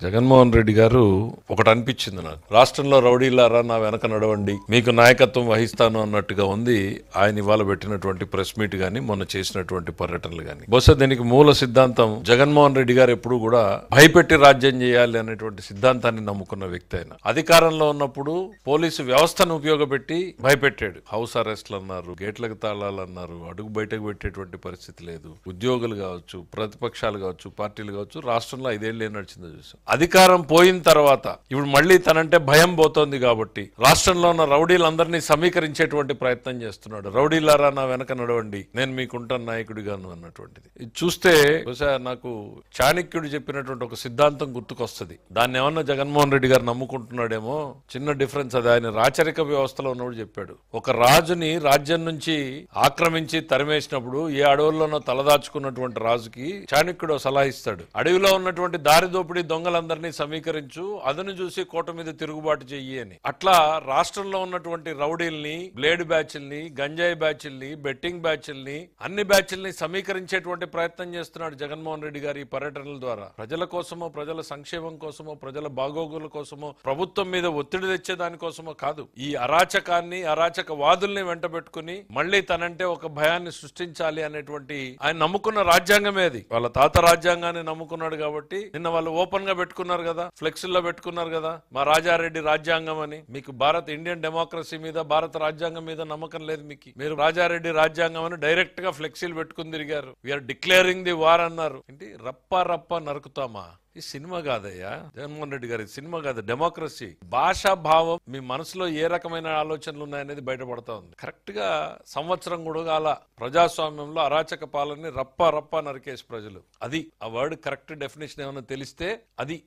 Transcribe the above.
జగన్మోహన్ రెడ్డి గారు ఒకటి అనిపించింది నాకు. రాష్ట్రంలో రౌడీలారా నా వెనక నడవండి, మీకు నాయకత్వం వహిస్తాను అన్నట్టుగా ఉంది ఆయన ఇవాళ పెట్టినటువంటి ప్రెస్ మీట్ గాని, మొన్న చేసినటువంటి పర్యటనలు గాని. బహుశా దీనికి మూల సిద్ధాంతం జగన్మోహన్ రెడ్డి గారు ఎప్పుడు కూడా భయపెట్టి రాజ్యం చేయాలి అనేటువంటి సిద్ధాంతాన్ని నమ్ముకున్న వ్యక్తి. ఆయన అధికారంలో ఉన్నప్పుడు పోలీసు వ్యవస్థను ఉపయోగపెట్టి భయపెట్టాడు. హౌస్ అరెస్ట్లు అన్నారు, గేట్లకు తాళాలు అన్నారు, అడుగు బయటకు పెట్టేటువంటి పరిస్థితి లేదు. ఉద్యోగులు కావచ్చు, ప్రతిపక్షాలు కావచ్చు, పార్టీలు కావచ్చు, రాష్ట్రంలో 5 ఏళ్ళు ఏం నడిచిందో చూసాం. అధికారం పోయిన తర్వాత ఇప్పుడు మళ్ళీ తనంటే భయం పోతోంది కాబట్టి రాష్ట్రంలో ఉన్న రౌడీలందరినీ సమీకరించేటువంటి ప్రయత్నం చేస్తున్నాడు. రౌడీలారా నా వెనక నడవండి, నేను మీకుంటాను నాయకుడిగాను అన్నటువంటిది. ఇది చూస్తే బహుశా నాకు చాణక్యుడు చెప్పినటువంటి ఒక సిద్ధాంతం గుర్తుకొస్తుంది. దాన్ని ఏమన్నా జగన్మోహన్ రెడ్డి గారు నమ్ముకుంటున్నాడేమో. చిన్న డిఫరెన్స్ అది. ఆయన రాచరిక వ్యవస్థలో ఉన్నప్పుడు చెప్పాడు. ఒక రాజుని రాజ్యం నుంచి ఆక్రమించి తరిమేసినప్పుడు ఏ అడవుల్లోనో తలదాచుకున్నటువంటి రాజుకి చాణక్యుడు సలహా ఇస్తాడు. అడవిలో ఉన్నటువంటి దారిదోపిడి దొంగలందరినీ సమీకరించు, అదను చూసి కోట మీద తిరుగుబాటు చెయ్యి అని. అట్లా రాష్ట్రంలో ఉన్నటువంటి రౌడీల్ని, బ్లేడ్ బ్యాచ్ల్ని, గంజాయి బ్యాచ్ల్ని, బెట్టింగ్ బ్యాచ్ల్ని, అన్ని బ్యాచ్ల్ని సమీకరించేటువంటి ప్రయత్నం చేస్తున్నాడు జగన్మోహన్ రెడ్డి గారి ఈ పర్యటనల ద్వారా. ప్రజల కోసమో, ప్రజల సంక్షేమం కోసమో, ప్రజల బాగోగుల కోసమో, ప్రభుత్వం మీద ఒత్తిడి తెచ్చే దానికోసమో కాదు. ఈ అరాచకాన్ని, అరాచక వాదుల్ని వెంట పెట్టుకుని మళ్లీ తనంటే ఒక భయాన్ని సృష్టించాలి అనేటువంటి ఆయన నమ్ముకున్న రాజ్యాంగమే అది. వాళ్ళ తాత రాజ్యాంగాన్ని నమ్ముకున్నాడు కాబట్టి నిన్న వాళ్ళు ఓపెన్ గా పెట్టుకున్నారు కదా, ఫ్లెక్సీల్లో పెట్టుకున్నారు కదా, మా రాజారెడ్డి రాజ్యాంగం అని. మీకు భారత్ ఇండియన్ డెమోక్రసీ మీద, భారత రాజ్యాంగం మీద నమ్మకం లేదు మీకు. మీరు రాజారెడ్డి రాజ్యాంగం అని డైరెక్ట్ గా ఫ్లెక్సీలు పెట్టుకుని తిరిగారు. వీఆర్ డిక్లేరింగ్ ది వార్ అన్నారు. ఏంటి రప్ప రప్ప నరుకుతామా? ఈ సినిమా కాదయ్యా జగన్మోహన్ రెడ్డి గారి, సినిమా కాదు, డెమోక్రసీ. భాషా భావం, మీ మనసులో ఏ రకమైన ఆలోచనలు ఉన్నాయనేది బయటపడతా ఉంది. కరెక్ట్ గా సంవత్సరం కూడా అలా ప్రజాస్వామ్యంలో అరాచక పాలనని రప్ప రప్ప నరికేసి ప్రజలు. అది ఆ వర్డ్ కరెక్ట్ డెఫినేషన్ ఏమైనా తెలిస్తే అది